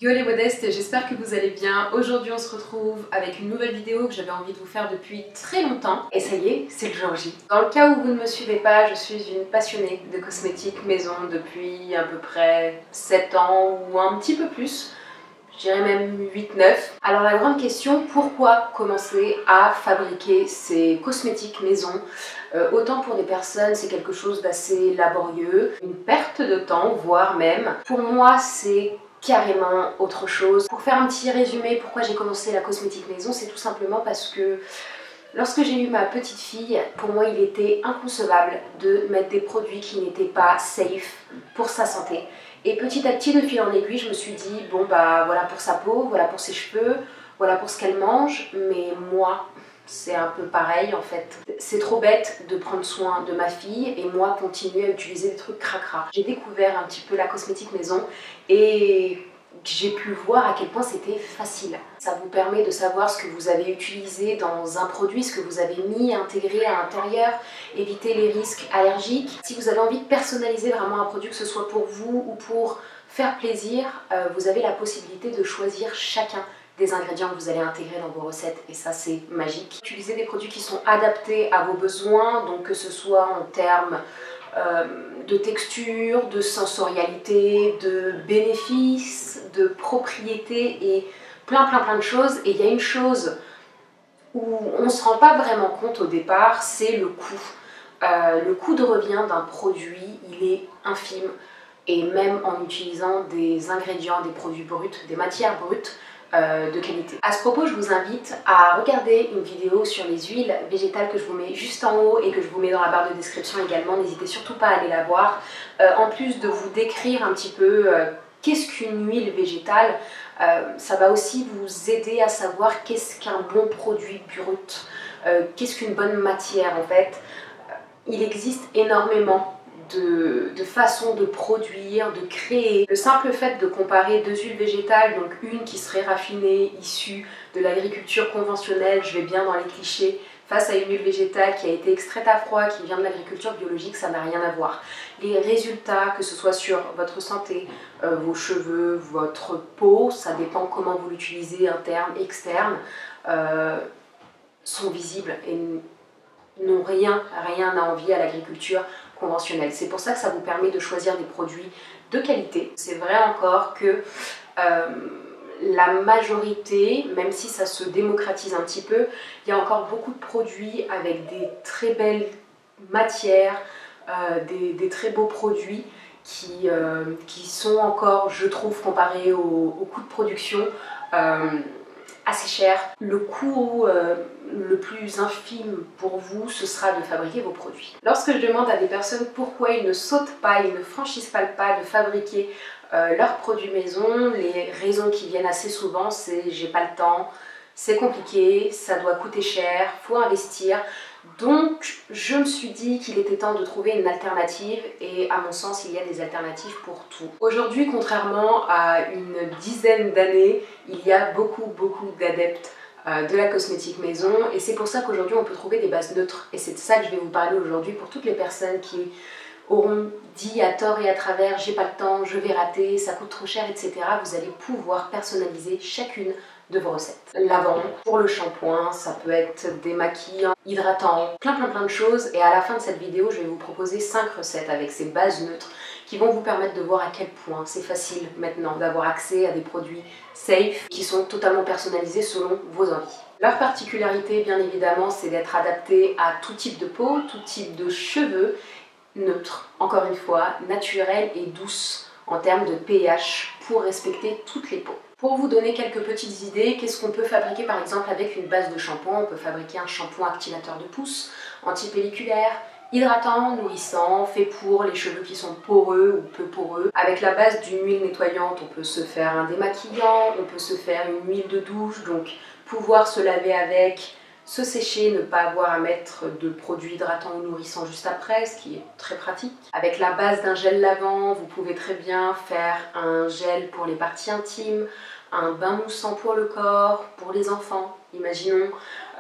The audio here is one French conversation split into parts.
Yo les modestes, j'espère que vous allez bien. Aujourd'hui on se retrouve avec une nouvelle vidéo que j'avais envie de vous faire depuis très longtemps. Et ça y est, c'est le jour J. Dans le cas où vous ne me suivez pas, je suis une passionnée de cosmétiques maison depuis à peu près 7 ans ou un petit peu plus. Je dirais même 8-9. Alors la grande question, pourquoi commencer à fabriquer ces cosmétiques maison? Autant pour des personnes, c'est quelque chose d'assez laborieux, une perte de temps, voire même. Pour moi, c'est carrément autre chose. Pour faire un petit résumé, pourquoi j'ai commencé la cosmétique maison, c'est tout simplement parce que lorsque j'ai eu ma petite fille, pour moi il était inconcevable de mettre des produits qui n'étaient pas safe pour sa santé. Et petit à petit, de fil en aiguille, je me suis dit, bon bah voilà pour sa peau, voilà pour ses cheveux, voilà pour ce qu'elle mange, mais moi, c'est un peu pareil en fait. C'est trop bête de prendre soin de ma fille et moi continuer à utiliser des trucs cracra. J'ai découvert un petit peu la cosmétique maison et j'ai pu voir à quel point c'était facile. Ça vous permet de savoir ce que vous avez utilisé dans un produit, ce que vous avez mis, intégré à l'intérieur, éviter les risques allergiques. Si vous avez envie de personnaliser vraiment un produit, que ce soit pour vous ou pour faire plaisir, vous avez la possibilité de choisir chacun des ingrédients que vous allez intégrer dans vos recettes et ça c'est magique. Utilisez des produits qui sont adaptés à vos besoins, donc que ce soit en termes de texture, de sensorialité, de bénéfices, de propriété et plein de choses. Et il y a une chose où on ne se rend pas vraiment compte au départ, c'est le coût. Le coût de revient d'un produit, il est infime et même en utilisant des ingrédients, des produits bruts, des matières brutes, de qualité. À ce propos, je vous invite à regarder une vidéo sur les huiles végétales que je vous mets juste en haut et que je vous mets dans la barre de description également. N'hésitez surtout pas à aller la voir. En plus de vous décrire un petit peu qu'est-ce qu'une huile végétale, ça va aussi vous aider à savoir qu'est-ce qu'un bon produit brut, qu'est-ce qu'une bonne matière en fait. Il existe énormément de façons de produire, de créer. Le simple fait de comparer deux huiles végétales, donc une qui serait raffinée, issue de l'agriculture conventionnelle, je vais bien dans les clichés, face à une huile végétale qui a été extraite à froid, qui vient de l'agriculture biologique, ça n'a rien à voir. Les résultats, que ce soit sur votre santé, vos cheveux, votre peau, ça dépend comment vous l'utilisez, interne, externe, sont visibles et n'ont rien à envier à l'agriculture conventionnelle. C'est pour ça que ça vous permet de choisir des produits de qualité. C'est vrai encore que la majorité, même si ça se démocratise un petit peu, il y a encore beaucoup de produits avec des très belles matières, des très beaux produits qui sont encore, je trouve, comparés au coût de production, assez cher. Le coût le plus infime pour vous, ce sera de fabriquer vos produits. Lorsque je demande à des personnes pourquoi ils ne sautent pas, ils ne franchissent pas le pas de fabriquer leurs produits maison, les raisons qui viennent assez souvent, c'est j'ai pas le temps, c'est compliqué, ça doit coûter cher, faut investir. Donc je me suis dit qu'il était temps de trouver une alternative et à mon sens il y a des alternatives pour tout. Aujourd'hui, contrairement à une dizaine d'années, il y a beaucoup d'adeptes de la cosmétique maison et c'est pour ça qu'aujourd'hui on peut trouver des bases neutres et c'est de ça que je vais vous parler aujourd'hui pour toutes les personnes qui auront dit à tort et à travers j'ai pas le temps, je vais rater, ça coûte trop cher, etc. Vous allez pouvoir personnaliser chacune de vos recettes. Lavant, pour le shampoing, ça peut être démaquillant, hydratant, plein de choses et à la fin de cette vidéo je vais vous proposer 5 recettes avec ces bases neutres qui vont vous permettre de voir à quel point c'est facile maintenant d'avoir accès à des produits safe qui sont totalement personnalisés selon vos envies. Leur particularité bien évidemment c'est d'être adapté à tout type de peau, tout type de cheveux, neutre, encore une fois, naturelle et douce en termes de pH pour respecter toutes les peaux. Pour vous donner quelques petites idées, qu'est-ce qu'on peut fabriquer par exemple avec une base de shampoing? On peut fabriquer un shampoing activateur de pousse, antipelliculaire, hydratant, nourrissant, fait pour les cheveux qui sont poreux ou peu poreux. Avec la base d'une huile nettoyante, on peut se faire un démaquillant, on peut se faire une huile de douche, donc pouvoir se laver avec, se sécher, ne pas avoir à mettre de produits hydratants ou nourrissants juste après, ce qui est très pratique. Avec la base d'un gel lavant, vous pouvez très bien faire un gel pour les parties intimes, un bain moussant pour le corps, pour les enfants, imaginons.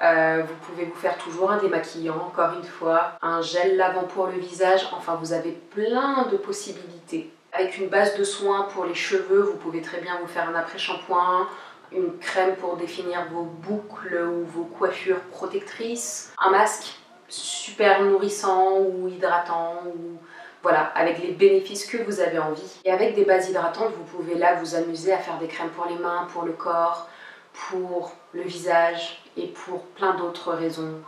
Vous pouvez vous faire toujours un démaquillant, encore une fois, un gel lavant pour le visage, enfin vous avez plein de possibilités Avec une base de soins pour les cheveux, vous pouvez très bien vous faire un après-shampoing, une crème pour définir vos boucles ou vos coiffures protectrices, un masque super nourrissant ou hydratant, ou voilà, avec les bénéfices que vous avez envie. Et avec des bases hydratantes, vous pouvez là vous amuser à faire des crèmes pour les mains, pour le corps, pour le visage et pour plein d'autres raisons,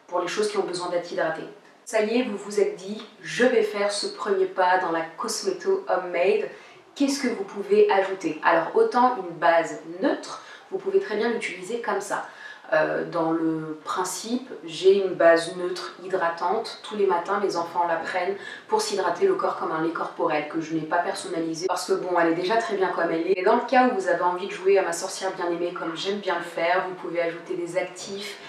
pour les choses qui ont besoin d'être hydratées. Ça y est, vous vous êtes dit, je vais faire ce premier pas dans la Cosmeto Homemade. Qu'est-ce que vous pouvez ajouter? Alors autant une base neutre, vous pouvez très bien l'utiliser comme ça. Dans le principe, j'ai une base neutre hydratante. Tous les matins, les enfants la prennent pour s'hydrater le corps comme un lait corporel que je n'ai pas personnalisé parce que bon, elle est déjà très bien comme elle est. Et dans le cas où vous avez envie de jouer à ma sorcière bien-aimée comme j'aime bien le faire, vous pouvez ajouter des actifs,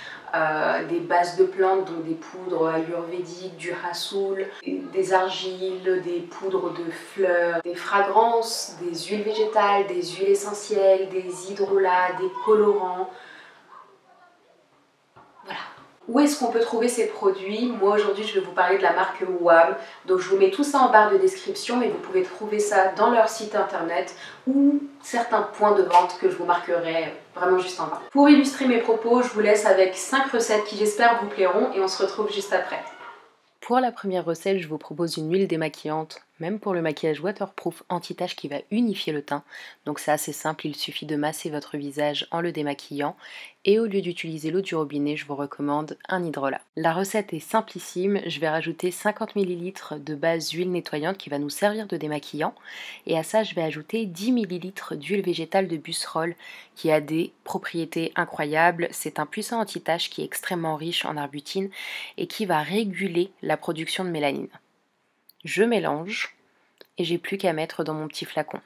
des bases de plantes, donc des poudres ayurvédiques, du rassoul, des argiles, des poudres de fleurs, des fragrances, des huiles végétales, des huiles essentielles, des hydrolats, des colorants. Voilà. Où est-ce qu'on peut trouver ces produits? Moi aujourd'hui je vais vous parler de la marque WAM, donc je vous mets tout ça en barre de description, mais vous pouvez trouver ça dans leur site internet ou certains points de vente que je vous marquerai vraiment juste en bas. Pour illustrer mes propos, je vous laisse avec 5 recettes qui j'espère vous plairont et on se retrouve juste après. Pour la première recette, je vous propose une huile démaquillante, même pour le maquillage waterproof anti-tache qui va unifier le teint. Donc c'est assez simple, il suffit de masser votre visage en le démaquillant et au lieu d'utiliser l'eau du robinet, je vous recommande un hydrolat. La recette est simplissime, je vais rajouter 50 ml de base d'huile nettoyante qui va nous servir de démaquillant et à ça je vais ajouter 10 ml d'huile végétale de Busserolles qui a des propriétés incroyables. C'est un puissant anti-tache qui est extrêmement riche en arbutin et qui va réguler la production de mélanine. Je mélange et j'ai plus qu'à mettre dans mon petit flacon.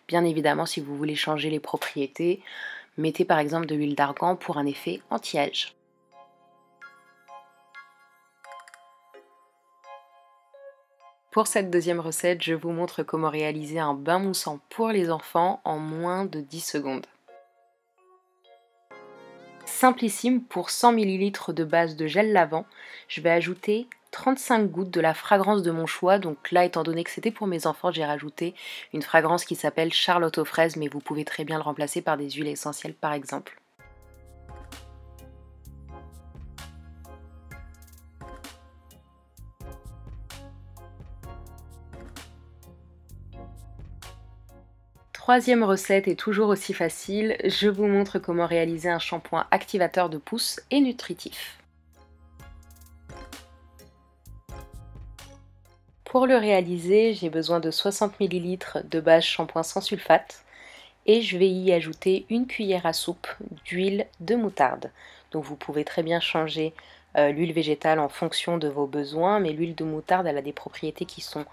Bien évidemment, si vous voulez changer les propriétés, mettez par exemple de l'huile d'argan pour un effet anti-âge. Pour cette deuxième recette, je vous montre comment réaliser un bain moussant pour les enfants en moins de 10 secondes. Simplissime, pour 100 ml de base de gel lavant, je vais ajouter 35 gouttes de la fragrance de mon choix. Donc là, étant donné que c'était pour mes enfants, j'ai rajouté une fragrance qui s'appelle Charlotte aux fraises, mais vous pouvez très bien le remplacer par des huiles essentielles par exemple. Troisième recette est toujours aussi facile, je vous montre comment réaliser un shampoing activateur de pousse et nutritif. Pour le réaliser, j'ai besoin de 60 ml de base shampoing sans sulfate et je vais y ajouter une cuillère à soupe d'huile de moutarde. Donc vous pouvez très bien changer l'huile végétale en fonction de vos besoins, mais l'huile de moutarde elle a des propriétés qui sont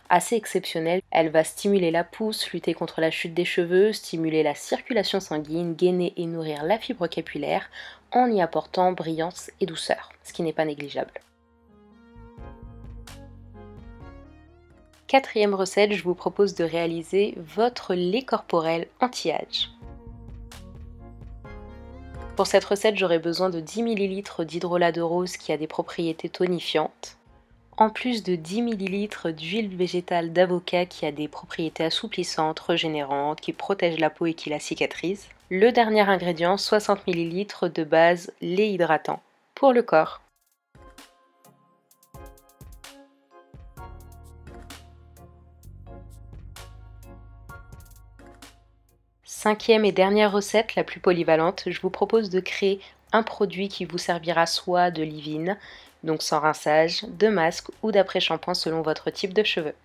assez exceptionnelles. Elle va stimuler la pousse, lutter contre la chute des cheveux, stimuler la circulation sanguine, gainer et nourrir la fibre capillaire en y apportant brillance et douceur, ce qui n'est pas négligeable. Quatrième recette, je vous propose de réaliser votre lait corporel anti-âge. Pour cette recette, j'aurai besoin de 10 ml d'hydrolat de rose qui a des propriétés tonifiantes, en plus de 10 ml d'huile végétale d'avocat qui a des propriétés assouplissantes, régénérantes, qui protègent la peau et qui la cicatrisent. Le dernier ingrédient, 60 ml de base lait hydratant pour le corps. Cinquième et dernière recette, la plus polyvalente, je vous propose de créer un produit qui vous servira soit de leave-in, donc sans rinçage, de masque ou d'après-shampoing selon votre type de cheveux.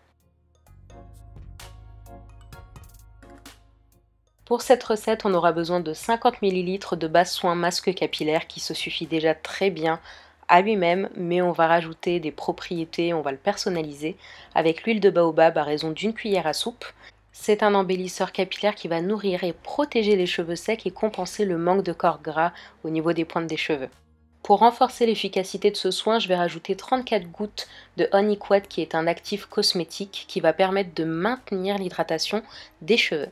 Pour cette recette, on aura besoin de 50 ml de base soin masque capillaire qui se suffit déjà très bien à lui-même, mais on va rajouter des propriétés, on va le personnaliser avec l'huile de baobab à raison d'une cuillère à soupe. C'est un embellisseur capillaire qui va nourrir et protéger les cheveux secs et compenser le manque de corps gras au niveau des pointes des cheveux. Pour renforcer l'efficacité de ce soin, je vais rajouter 34 gouttes de Honey Quad qui est un actif cosmétique qui va permettre de maintenir l'hydratation des cheveux.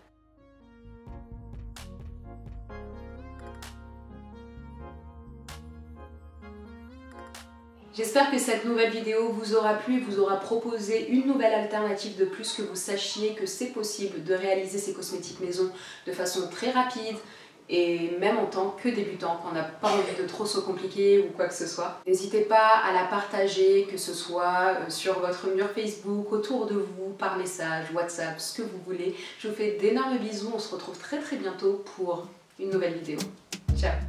J'espère que cette nouvelle vidéo vous aura plu, vous aura proposé une nouvelle alternative de plus, que vous sachiez que c'est possible de réaliser ces cosmétiques maison de façon très rapide, et même en tant que débutant, qu'on n'a pas envie de trop se compliquer ou quoi que ce soit. N'hésitez pas à la partager, que ce soit sur votre mur Facebook, autour de vous, par message, WhatsApp, ce que vous voulez. Je vous fais d'énormes bisous, on se retrouve très bientôt pour une nouvelle vidéo. Ciao!